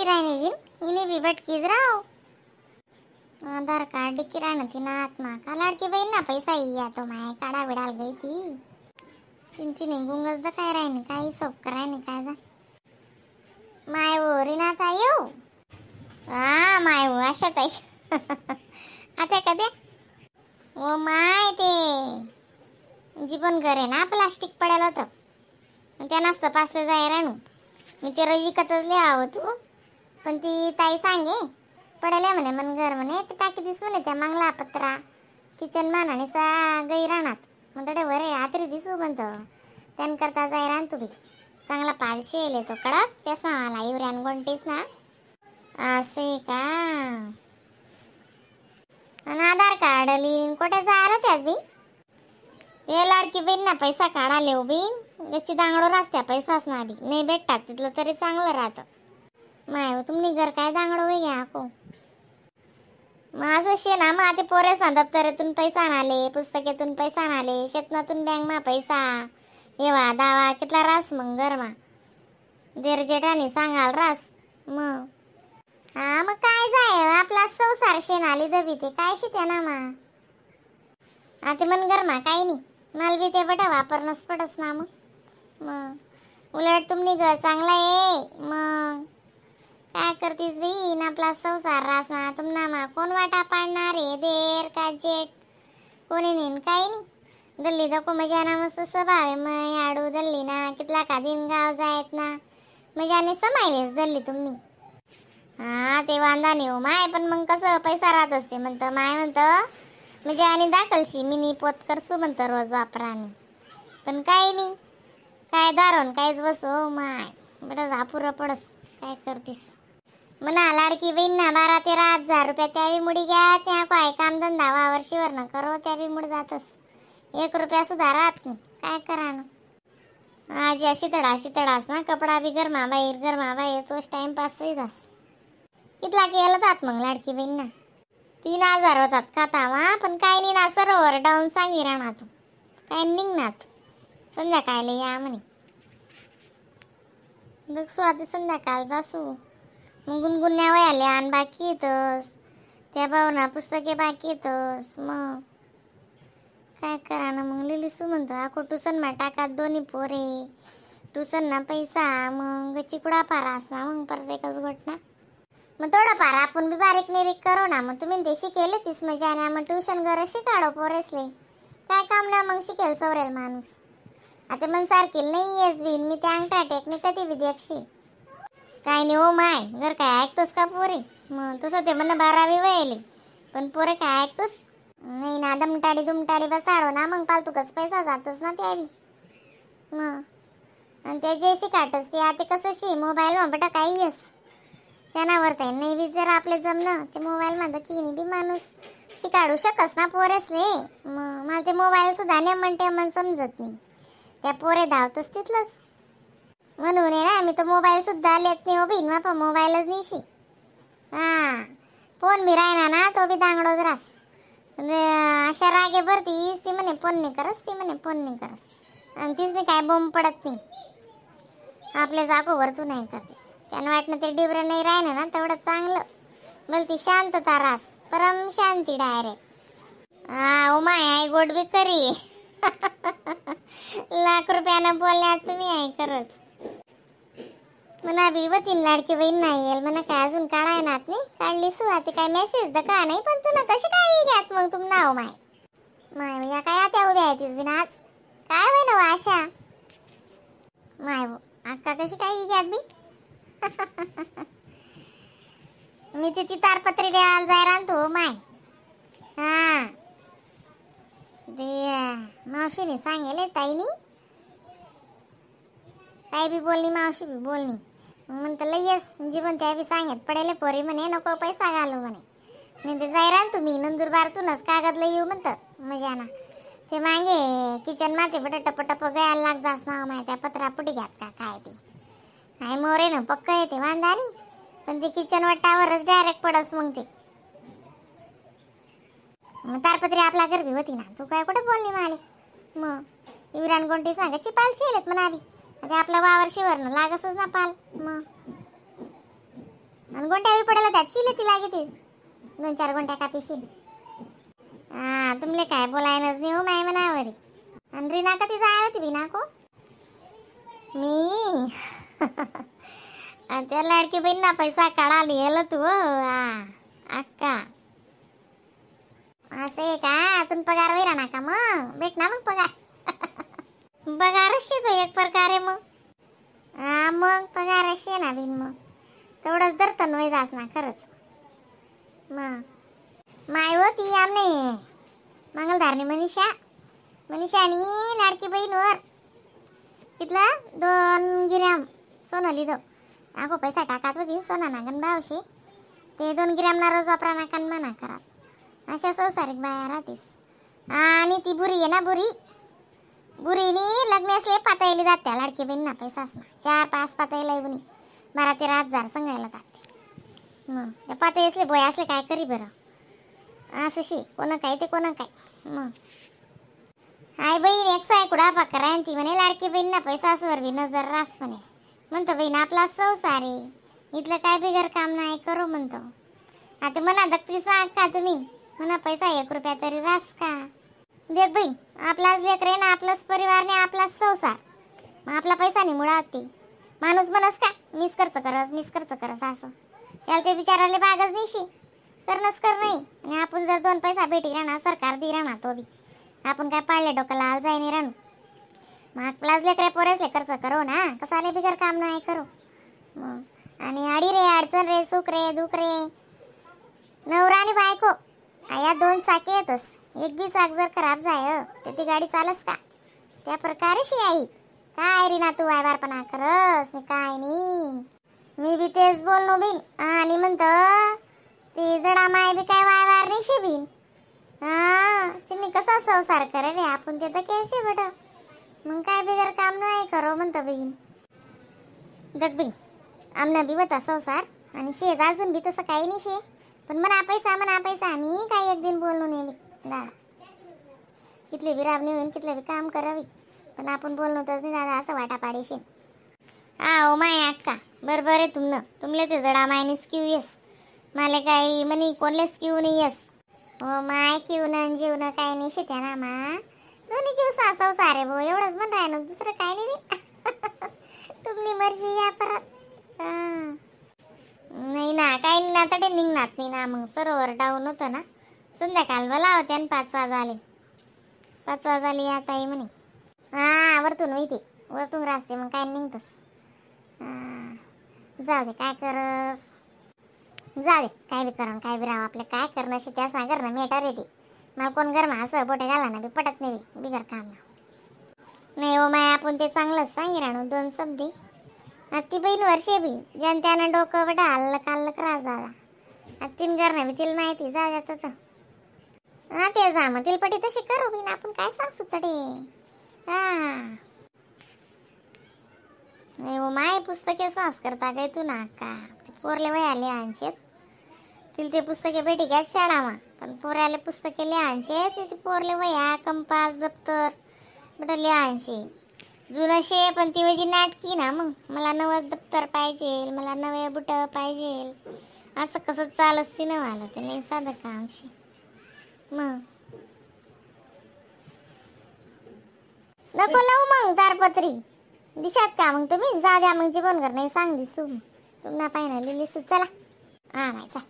भटकी राहणे बिन इने भी भटकीच राव. आधार कार्ड डिक्की राहणं ती ना आत्मा का लाडकी बहीण ना पैसा या तो माय काढा बिडाल गई ती तिची निघूंगच द काय राहिनी काही सोप राहिनी काय जा माय वो रिनात आयो हा माय वो अशा ताई आता कद्या ओ माय ते जीवन करे ना प्लास्टिक पडेल होतं त्यानाच तपासलं जाय राहणू मी ते रजिकतच लिहावं तू पण ती ताई सांगे पडेल म्हणे मन घर म्हणे ते टाकी दिसू नये त्या मंगला पत्रा किचन मानाने सा गई राहणार म्हणतो वरे आतरी दिसू म्हणतो त्यान करता जाय राहण तुम्ही चांगला पालशी येले तो कडक त्यास मला युऱ्यान गोंटीस ना असे का आणि आधार कार्ड लिहिन कुठे जायला त्यात बी हे लाडकी बहीण ना पैसा काढा लेव बीन याची दांगडो रास्त्या पैसाच ना बी नाही भेटतात तिथलं तरी चांगलं राहतं माय तुम्ही घर काय दांगडो होई घ्या को माझं शे ना मग आता पोरेसा दप्तरातून पैसा आणाले पुस्तकेतून आणाले आणाले शेतनातून बँक मा पैसा येवा दावा कितला रास मग घरमा देर जेठानी सांगाल रास मग हा मग काय जाय आपला संसार शेणाली दबी ते काय शिते ना मा आता मन घरमा काही नाही माल बी ते बटा वापरणंच पडस ना मग उलट तुम्ही घर चांगला आहे मग काय करतीस बी ना आपला संसार रासा तुमना मा कोण वाटा पाडणार आहे देर का जेठ कोणी नेन काही नाही दल्ली दको मजाना मस्त स्वभाव आहे मग आडू दल्ली ना कितला का दिन गाव जायत ना मजाने समायलेस दल्ली तुम्ही हा ते वांदा नाही हो माय पण मग कसं पैसा राहत असते म्हणतं माय म्हणतं म्हणजे आणि दाखलशी मिनी पोत करसू म्हणतं रोज वापराने पण काही नाही काय दारण काहीच बसो माय बरं झापुरं पडस काय करतीस म्हणा लाडकी बहीण ना 12-13 हजार रुपये त्यावी मुडी घ्या त्या काय कामधंदा वावरशीवर न करो त्यावी मुड जातस 1 रुपया सुद्धा राहत नाही काय करा ना आज अशी तडास ना कपडा बी गरमा बाहेर तोच टाइमपास जास कितला केलं जात मग लाडकी बहीण ना 3,000 होतात खातावा पण काय नाही ना सरोवर डाऊन सांगी राहणार तू काय निघणार संध्याकाळला या म्हणे दक्षू आता संध्याकाळ जासू मग गुणगुन्या वयाल्या आणि बाकी येतस त्या भावना पुस्तके बाकी येतस मग काय करा ना मग लिहिलीसू म्हणतो आखो ट्युशन मा टाकात दोन्ही पोरे ट्युशन ना पैसा मग चिकडा पारा असा मग परत एकच गोट ना मग थोडंफार आपण बी बारीक निरीक करू ना मग तुम्ही ते शिकेल तीस मजा ना मग ट्युशन घर शिकाडो पोरेसले काय काम ना मग शिकेल सवरेल माणूस आता मन सारखील नाही येस बीन मी त्या अंगठा टेकनी कधी विद्याक्षी काय नाही हो माय घर काय ऐकतोस का पोरे मग तसं ते म्हणणं 12वी वयले पण पोरे काय ऐकतोस नाही ना दुमटाडी बसाडो ना मग पालतूकच पैसा जातच ना त्यावी मग आणि ते जे शिकाटस ते आता कसं शी मोबाईल मा बटा काही येस त्यानावर ते नाही बी जर आपले जमणं ते मोबाईल मध्ये की बी माणूस शिकाडू शकस ना पोरेसले मग मला ते मोबाईल सुद्धा ने म्हणते मन समजत नाही त्या पोरे धावतच तिथलंच म्हणून आहे ना मी तर मोबाईल सुद्धा लेत नाही हो बी मापा मोबाईलच निशी हा फोन बी राहिना ना तो बी दांगडोच रास अशा रागे भरतीस ती म्हणे फोन नाही करस आणि तीच नाही काय बोंब पडत नाही आपल्या जागो वरतू नाही करतीस त्यानं वाटणं ते डिबरं नाही राहिलं ना तेवढं चांगलं बोलती शांतता रास परम शांती डायरेक्ट हा उमा आहे गोड बी करी लाख रुपयानं बोलल्यात तुम्ही आहे खरंच म्हणा बी व 3 लाडकी बहीण नाही येईल म्हणा काय अजून काढाय नात नाही काढली सुवाती काय मेसेज द का नाही पण तुला कशी काय घ्यात मग तुम नाव माय माय या काय आता उभ्या आहे तीस बिन आज काय होय ना आशा माय अक्का कशी काय घ्यात बी मी तिथे तारपत्री द्यायला जाय राहतो माय हा ते मावशीने सांगेल ताईनी काय बी बोलणी मावशी बी बोलणी म्हणतं लयस जीवन त्या बी सांगत पडेल पोरी म्हणे नको पैसा घालू म्हणे नाही ते जाय राहतो मी नंदुरबारतूनच कागदला येऊ म्हणतात मजाना ते मागे किचन माते बट टप गयाला लाग जास ना माय त्या पत्रा पुटी घ्यात का काय ते हाय मोरे ना पक्क येते वांदा नाही पण ते किचन वाटावरच डायरेक्ट पडस मग ते तारपत्री आपल्या घर बी होती ना तू काय कुठे बोलली माले मग इव्रान कोणती सांगायची पाल शेलत म्हणावी आता आपल्या वावर शिवरनं लागसच ना पाल मग आणि गोंट्या बी पडायला त्यात शिले ती लागे ते 2-4 गोंट्या कापीशी. तुमले काय बोलायनच नाही हो माय मनावरी. आणि रीना का ती जाय होती बिना को मी त्या लाडकी बहीण पैसा काढा लिहिलं तू अक्का. असं आहे का? आतून पगार वैरा ना का मग भेट ना मग पगार. पगारच तो एक प्रकारे मग. मग पगारच ना बिन मग तेवढंच दर्तन वय जास ना खरंच. मग माय होती आमने मंगलधारणी मनीषा आणि लाडकी बहीणवर तिथलं 2 ग्रॅम सोनं लिहिलं. आगो पैसा टाकात होती सोना नागन भावशी ते 2 ग्रॅम ना रोज वापरा नाका मना करा. अशा संसारिक बाया राहतीस. आणि ती बुरी आहे ना बुरीनी लग्न असले पातायली जात्या लाडकी बहीण ना पैसा असणार 4-5 पातायला बुनी 12-13 हजार सांगायला जाते. मग त्या पाताई असले बोय असले काय करी बरं असं शी कोण काय ते कोण काय. मग हाय बहीण एक साय कुडा पकरा आणि ती म्हणे लाडकी बहीण ना पैसा असवर बी नजर रास म्हणे. म्हणतो बहीण आपला संसार आहे इथलं काय बिगर काम नाही करू म्हणतो. आता म्हणा दक्ती सांग का तुम्ही म्हणा पैसा 1 रुपया तरी रास का. देख बहीण आपलाच लेकरे ना आपलाच परिवार ने आपलाच संसार मग आपला पैसा नाही मुळात ते माणूस बनस का मिस खर्च करस असं त्याला ते विचारायला बागच नाही करणंच कर नाही. आणि आपण जर 2 पैसा भेटी राहणार सरकार दी राहणार तो बी आपण काय पाळले डोकं लाल जाय नाही राहू. मग आपलाच लेकरे पोरेसले खर्च करो ना कसाले बिगर काम नाही करो. मग आणि आडी रे अडचण रे सुख रे दुख रे नवरा आणि बायको या 2 चाके येतच. एक बी चाक जर खराब जाय तर ती गाडी चालस का. त्या प्रकारे शी आई काय रीना तू वायबारपणा करस काय नाही. मी बी तेच बोलनो बिन आणि म्हणतं ती जडा माय बी काय वायबार नाही शे बिन. तुम्ही कसा संसार करे रे आपण ते तर केलचे बेटा मग काय बिगर काम नाही करो म्हणतं बहीण. दग बहीण आमना बी होता संसार आणि शेज अजून बी तसं काही नाही शे पण मना पैसा आम्ही काय एक दिन बोललो नाही दादा. कितले बी राबणी होईन कितले बी काम करावी पण आपण बोललो तर नाही दादा असं वाटा पाडीशी. ओ माय अक्का बरोबर आहे तुमले ते जडा मायनी स्क्यू येस मला काही म्हणी कोणले स्क्यू नाही येस. हो माय किवनं जीवन काय नाही शित्या ना मा दोन्ही जीव सासव सारे भाऊ एवढंच म्हण राय ना दुसरं काय नाही. तुमनी मर्जी या परत नाही ना काही नाही ना तडे निघणार नाही ना. मग सरोवर डाऊन होतं ना संध्याकाळ बोला होत्या आणि 5 वाजले या ताई म्हणे वरतून होईते वरतून रास्ते मग काय निघतस. जाऊ दे काय करस जाऊ दे काय बी करा काय बी राहा आपलं काय करणं अशी त्या सांगर ना मेटार येते मला कोण गरमा असं बोटे घाला ना बी पटत नाही बिगर काम नाही हो माय आपण ते चांगलंच सांगी राहणं 2 शब्दी. ती बहीण वर्षे बी ज्यान त्यानं डोकं बटा हल्लं त्रास झाला 3 करणं बी तिला माहिती जा जात ते जा मग तिला पटी तशी करू बिन आपण काय सांगू तडे. नाही हो माय पुस्तके सास करता काय तू ना का पोरले वय आले आणचे तिला ते पुस्तके भेटी घ्या शाळामा पण पोऱ्याले पुस्तके लिहायचे ते पोरले वया कंपास दप्तर बेटा लिहायचे जुनं शे पण ती माझी नाटकी ना मग मला नवं दप्तर पाहिजे मला नवे बुट पाहिजे असं कसं चालच ती न मला ते नाही साधं कामशी. मग नको लावू मग तारपत्री दिशात का मग तुम्ही जा द्या मग जेवण कर नाही सांग दिसू तुम्हाला पाहिजे लिहिली चला. नाही चा